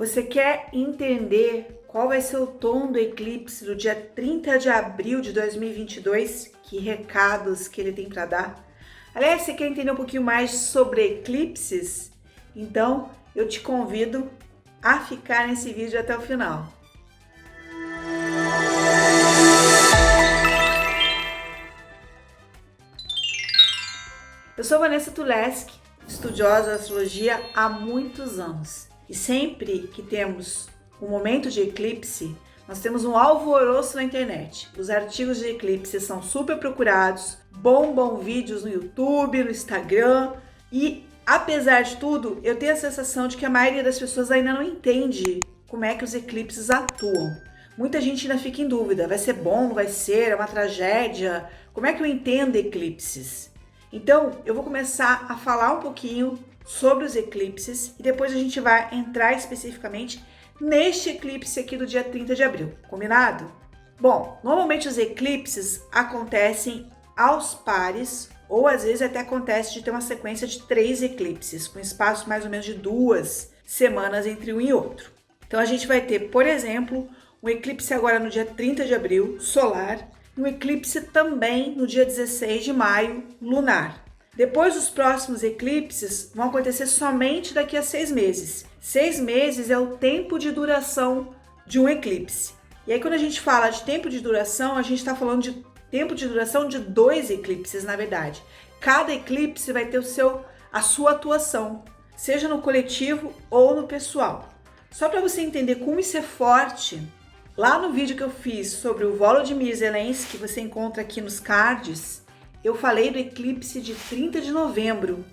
Você quer entender qual vai ser o tom do eclipse do dia 30 de abril de 2022? Que recados que ele tem para dar? Aliás, você quer entender um pouquinho mais sobre eclipses? Então, eu te convido a ficar nesse vídeo até o final. Eu sou Vanessa Tuleski, estudiosa de astrologia há muitos anos. E sempre que temos um momento de eclipse, nós temos um alvoroço na internet. Os artigos de eclipse são super procurados, bombam vídeos no YouTube, no Instagram e, apesar de tudo, eu tenho a sensação de que a maioria das pessoas ainda não entende como é que os eclipses atuam. Muita gente ainda fica em dúvida, vai ser bom, não vai ser, é uma tragédia? Como é que eu entendo eclipses? Então, eu vou começar a falar um pouquinho sobre os eclipses e depois a gente vai entrar especificamente neste eclipse aqui do dia 30 de abril, combinado? Bom, normalmente os eclipses acontecem aos pares ou às vezes até acontece de ter uma sequência de 3 eclipses, com espaço mais ou menos de 2 semanas entre um e outro. Então a gente vai ter, por exemplo, um eclipse agora no dia 30 de abril, solar, um eclipse também no dia 16 de maio, lunar. Depois, os próximos eclipses vão acontecer somente daqui a 6 meses. 6 meses é o tempo de duração de um eclipse. E aí, quando a gente fala de tempo de duração, a gente está falando de tempo de duração de 2 eclipses, na verdade. Cada eclipse vai ter a sua atuação, seja no coletivo ou no pessoal. Só para você entender como isso é forte, lá no vídeo que eu fiz sobre o Volodymyr Zelensky, que você encontra aqui nos cards, eu falei do eclipse de 30 de novembro.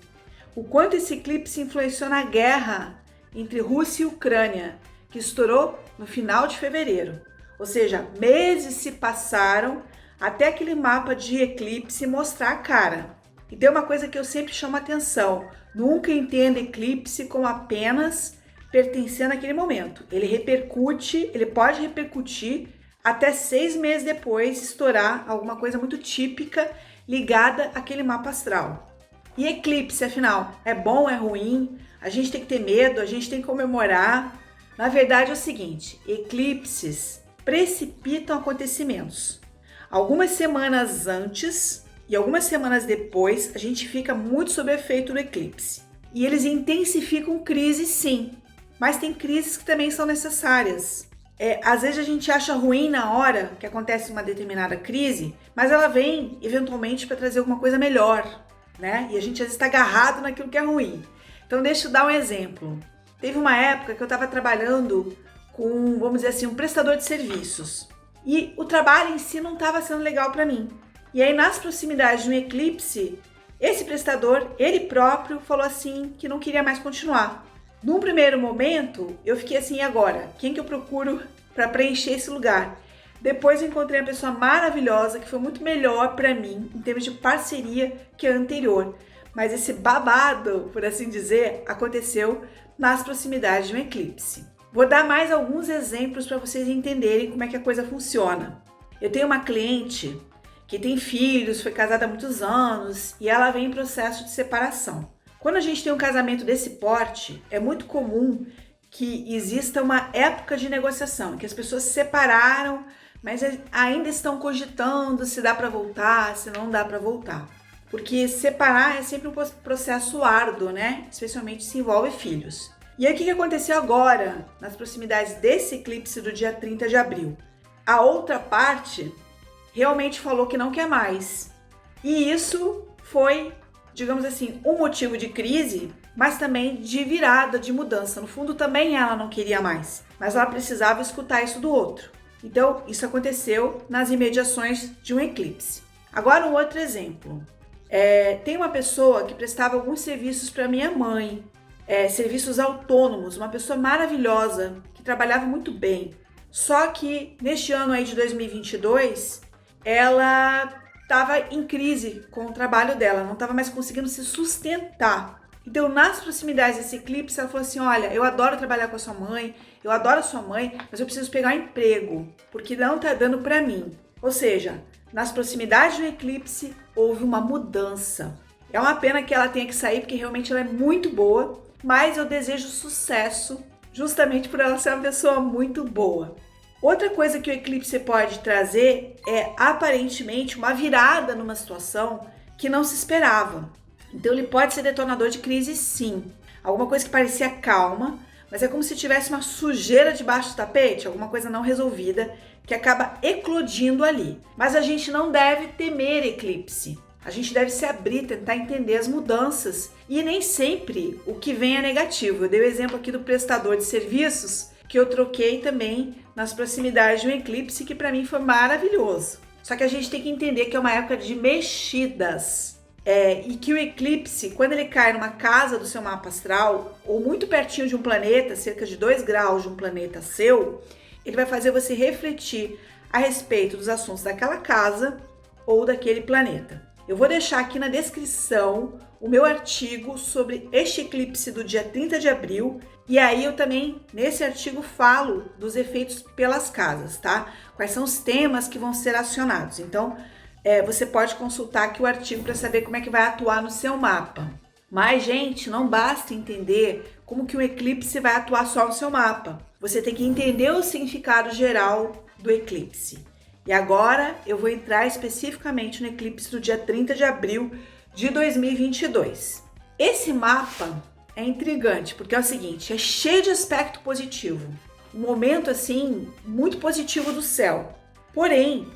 O quanto esse eclipse influenciou na guerra entre Rússia e Ucrânia, que estourou no final de fevereiro. Ou seja, meses se passaram até aquele mapa de eclipse mostrar a cara. E tem uma coisa que eu sempre chamo a atenção: nunca entenda eclipse como apenas pertencendo àquele momento. Ele pode repercutir até 6 meses depois, estourar alguma coisa muito típica ligada àquele mapa astral. E eclipse, afinal, é bom, é ruim? A gente tem que ter medo, a gente tem que comemorar? Na verdade é o seguinte: eclipses precipitam acontecimentos. Algumas semanas antes e algumas semanas depois, a gente fica muito sob efeito do eclipse. E eles intensificam crises, sim. Mas tem crises que também são necessárias. Às vezes a gente acha ruim na hora que acontece uma determinada crise, mas ela vem eventualmente para trazer alguma coisa melhor, né? E a gente às vezes está agarrado naquilo que é ruim. Então deixa eu dar um exemplo. Teve uma época que eu estava trabalhando com, vamos dizer assim, um prestador de serviços. E o trabalho em si não estava sendo legal para mim. E aí, nas proximidades de um eclipse, esse prestador, ele próprio, falou assim que não queria mais continuar. Num primeiro momento, eu fiquei assim: e agora? Quem que eu procuro para preencher esse lugar? Depois eu encontrei uma pessoa maravilhosa que foi muito melhor para mim em termos de parceria que a anterior. Mas esse babado, por assim dizer, aconteceu nas proximidades de um eclipse. Vou dar mais alguns exemplos para vocês entenderem como é que a coisa funciona. Eu tenho uma cliente que tem filhos, foi casada há muitos anos e ela vem em processo de separação. Quando a gente tem um casamento desse porte, é muito comum que exista uma época de negociação, que as pessoas se separaram, mas ainda estão cogitando se dá para voltar, se não dá para voltar. Porque separar é sempre um processo árduo, né? Especialmente se envolve filhos. E aí o que aconteceu agora, nas proximidades desse eclipse do dia 30 de abril? A outra parte realmente falou que não quer mais. E isso foi, digamos assim, um motivo de crise, mas também de virada, de mudança. No fundo, também ela não queria mais, mas ela precisava escutar isso do outro. Então, isso aconteceu nas imediações de um eclipse. Agora, um outro exemplo. Tem uma pessoa que prestava alguns serviços para minha mãe, serviços autônomos, uma pessoa maravilhosa, que trabalhava muito bem. Só que, neste ano aí de 2022, ela estava em crise com o trabalho dela, não estava mais conseguindo se sustentar. Então, nas proximidades desse eclipse, ela falou assim: olha, eu adoro trabalhar com a sua mãe, eu adoro a sua mãe, mas eu preciso pegar um emprego, porque não está dando para mim. Ou seja, nas proximidades do eclipse, houve uma mudança. É uma pena que ela tenha que sair, porque realmente ela é muito boa, mas eu desejo sucesso justamente por ela ser uma pessoa muito boa. Outra coisa que o eclipse pode trazer é aparentemente uma virada numa situação que não se esperava. Então ele pode ser detonador de crise, sim. Alguma coisa que parecia calma, mas é como se tivesse uma sujeira debaixo do tapete, alguma coisa não resolvida que acaba eclodindo ali. Mas a gente não deve temer eclipse. A gente deve se abrir, tentar entender as mudanças e nem sempre o que vem é negativo. Eu dei o exemplo aqui do prestador de serviços que eu troquei também nas proximidades de um eclipse que para mim foi maravilhoso. Só que a gente tem que entender que é uma época de mexidas. E que o eclipse, quando ele cai numa casa do seu mapa astral ou muito pertinho de um planeta, cerca de 2 graus de um planeta seu, ele vai fazer você refletir a respeito dos assuntos daquela casa ou daquele planeta. Eu vou deixar aqui na descrição o meu artigo sobre este eclipse do dia 30 de abril e aí eu também, nesse artigo, falo dos efeitos pelas casas, tá? Quais são os temas que vão ser acionados. Então, você pode consultar aqui o artigo para saber como é que vai atuar no seu mapa. Mas, gente, não basta entender como que o eclipse vai atuar só no seu mapa. Você tem que entender o significado geral do eclipse. E agora eu vou entrar especificamente no eclipse do dia 30 de abril de 2022. Esse mapa é intrigante, porque é o seguinte, é cheio de aspecto positivo. Um momento, assim, muito positivo do céu. Porém,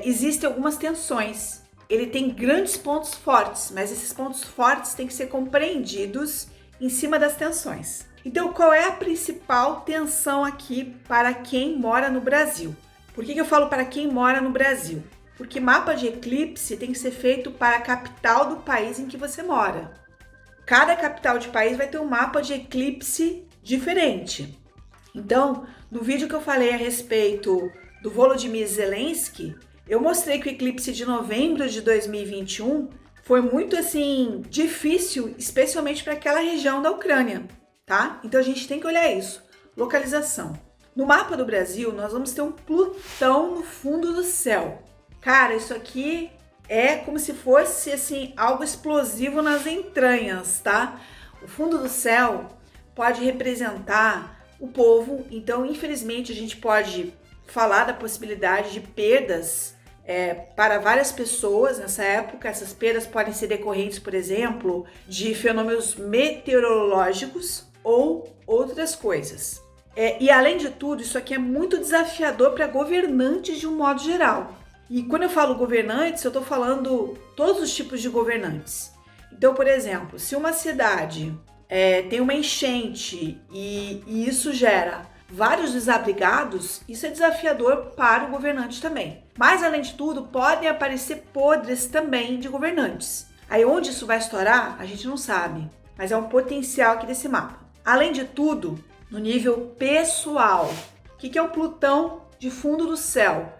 existem algumas tensões. Ele tem grandes pontos fortes, mas esses pontos fortes têm que ser compreendidos em cima das tensões. Então, qual é a principal tensão aqui para quem mora no Brasil? Por que eu falo para quem mora no Brasil? Porque mapa de eclipse tem que ser feito para a capital do país em que você mora. Cada capital de país vai ter um mapa de eclipse diferente. Então, no vídeo que eu falei a respeito do Volodymyr Zelensky, eu mostrei que o eclipse de novembro de 2021 foi muito assim difícil, especialmente para aquela região da Ucrânia, tá? Então a gente tem que olhar isso. Localização. No mapa do Brasil, nós vamos ter um Plutão no fundo do céu. Cara, isso aqui é como se fosse assim algo explosivo nas entranhas, tá? O fundo do céu pode representar o povo, então infelizmente a gente pode falar da possibilidade de perdas para várias pessoas nessa época. Essas perdas podem ser decorrentes, por exemplo, de fenômenos meteorológicos ou outras coisas. E além de tudo, isso aqui é muito desafiador para governantes de um modo geral. E quando eu falo governantes, eu estou falando todos os tipos de governantes. Então, por exemplo, se uma cidade tem uma enchente e isso gera vários desabrigados, isso é desafiador para o governante também. Mas, além de tudo, podem aparecer podres também de governantes. Aí onde isso vai estourar, a gente não sabe, mas é um potencial aqui desse mapa. Além de tudo, no nível pessoal, o que é o Plutão de fundo do céu?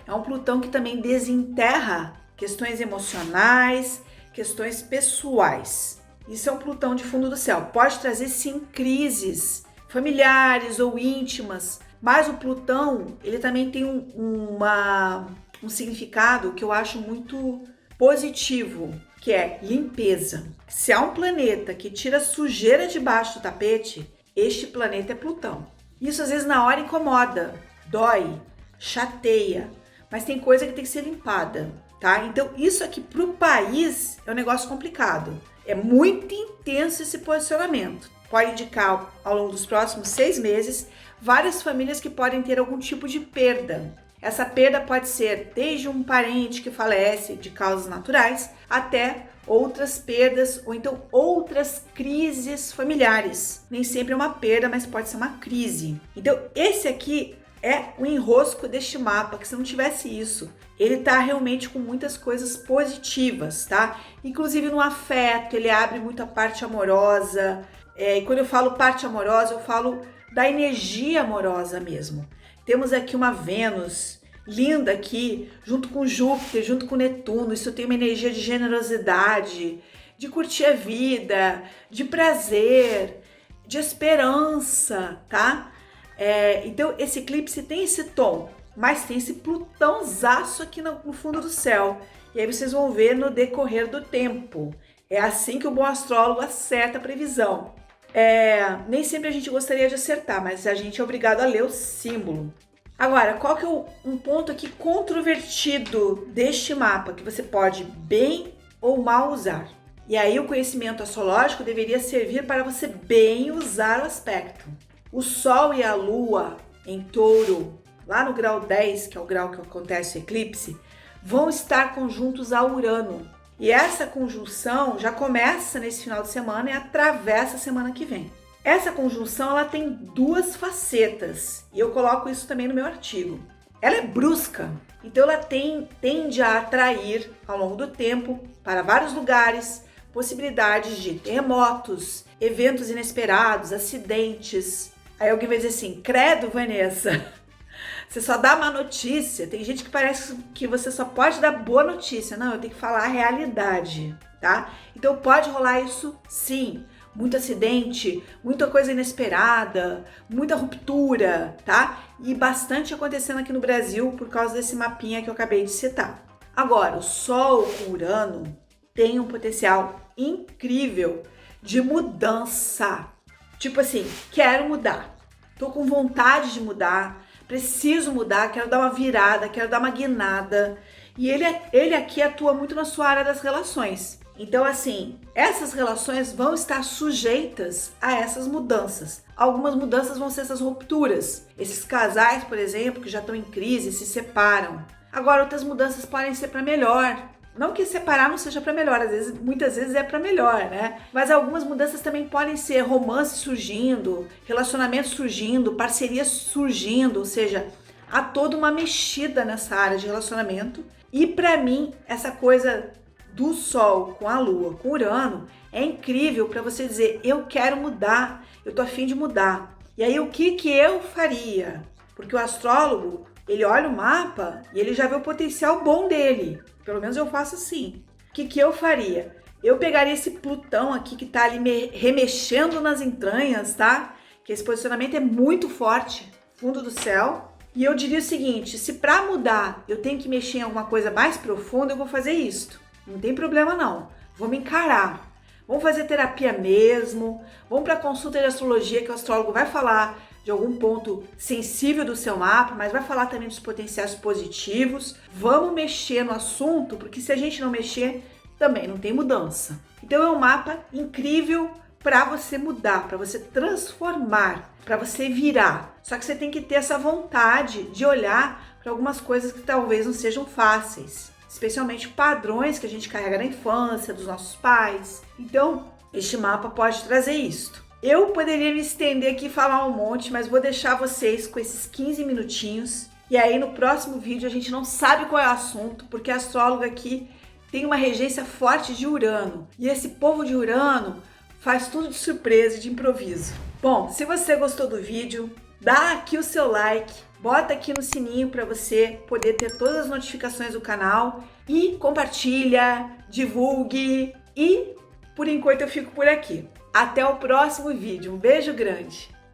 É um Plutão que também desenterra questões emocionais, questões pessoais. Isso é um Plutão de fundo do céu. Pode trazer, sim, crises familiares ou íntimas, mas o Plutão, ele também tem um significado que eu acho muito positivo, que é limpeza. Se há um planeta que tira sujeira debaixo do tapete, este planeta é Plutão. Isso às vezes na hora incomoda, dói, chateia, mas tem coisa que tem que ser limpada, tá? Então isso aqui pro país é um negócio complicado. É muito intenso esse posicionamento. Pode indicar ao longo dos próximos 6 meses várias famílias que podem ter algum tipo de perda. Essa perda pode ser desde um parente que falece de causas naturais até outras perdas ou então outras crises familiares. Nem sempre é uma perda, mas pode ser uma crise. Então esse aqui é o enrosco deste mapa, que se não tivesse isso, ele tá realmente com muitas coisas positivas, tá? Inclusive no afeto, ele abre muito a parte amorosa. E quando eu falo parte amorosa, eu falo da energia amorosa mesmo. Temos aqui uma Vênus linda aqui, junto com Júpiter, junto com Netuno. Isso tem uma energia de generosidade, de curtir a vida, de prazer, de esperança, tá? Então esse eclipse tem esse tom, mas tem esse Plutãozaço aqui no fundo do céu. E aí vocês vão ver no decorrer do tempo. É assim que o bom astrólogo acerta a previsão. Nem sempre a gente gostaria de acertar, mas a gente é obrigado a ler o símbolo. Agora, qual que é um ponto aqui controvertido deste mapa que você pode bem ou mal usar? E aí o conhecimento astrológico deveria servir para você bem usar o aspecto. O Sol e a Lua em Touro, lá no grau 10, que é o grau que acontece o eclipse, vão estar conjuntos a Urano. E essa conjunção já começa nesse final de semana e atravessa a semana que vem. Essa conjunção ela tem duas facetas, e eu coloco isso também no meu artigo. Ela é brusca, então ela tende a atrair ao longo do tempo para vários lugares possibilidades de terremotos, eventos inesperados, acidentes. Aí alguém vai dizer assim, credo, Vanessa, você só dá má notícia. Tem gente que parece que você só pode dar boa notícia. Não, eu tenho que falar a realidade, tá? Então pode rolar isso sim. Muito acidente, muita coisa inesperada, muita ruptura, tá? E bastante acontecendo aqui no Brasil por causa desse mapinha que eu acabei de citar. Agora, o Sol com Urano tem um potencial incrível de mudança. Tipo assim, quero mudar, tô com vontade de mudar, preciso mudar, quero dar uma virada, quero dar uma guinada. E ele aqui atua muito na sua área das relações. Então, assim, essas relações vão estar sujeitas a essas mudanças. Algumas mudanças vão ser essas rupturas. Esses casais, por exemplo, que já estão em crise, se separam. Agora, outras mudanças podem ser para melhor. Não que separar não seja para melhor, muitas vezes é para melhor, né? Mas algumas mudanças também podem ser romances surgindo, relacionamentos surgindo, parcerias surgindo, ou seja, há toda uma mexida nessa área de relacionamento. E para mim, essa coisa do Sol com a Lua, com Urano, é incrível para você dizer, eu quero mudar, eu tô a fim de mudar. E aí o que eu faria? Porque o astrólogo, ele olha o mapa e ele já vê o potencial bom dele. Pelo menos eu faço assim. O que eu faria? Eu pegaria esse Plutão aqui que tá ali me remexendo nas entranhas, tá? Que esse posicionamento é muito forte, fundo do céu. E eu diria o seguinte, se para mudar eu tenho que mexer em alguma coisa mais profunda, eu vou fazer isto. Não tem problema não, vou me encarar. Vamos fazer terapia mesmo, vamos para a consulta de astrologia que o astrólogo vai falar de algum ponto sensível do seu mapa, mas vai falar também dos potenciais positivos. Vamos mexer no assunto, porque se a gente não mexer, também não tem mudança. Então é um mapa incrível para você mudar, para você transformar, para você virar. Só que você tem que ter essa vontade de olhar para algumas coisas que talvez não sejam fáceis. Especialmente padrões que a gente carrega na infância, dos nossos pais. Então, este mapa pode trazer isto. Eu poderia me estender aqui e falar um monte, mas vou deixar vocês com esses 15 minutinhos. E aí, no próximo vídeo, a gente não sabe qual é o assunto, porque a astróloga aqui tem uma regência forte de Urano. E esse povo de Urano faz tudo de surpresa e de improviso. Bom, se você gostou do vídeo, dá aqui o seu like. Bota aqui no sininho para você poder ter todas as notificações do canal e compartilha, divulgue e por enquanto eu fico por aqui. Até o próximo vídeo. Um beijo grande!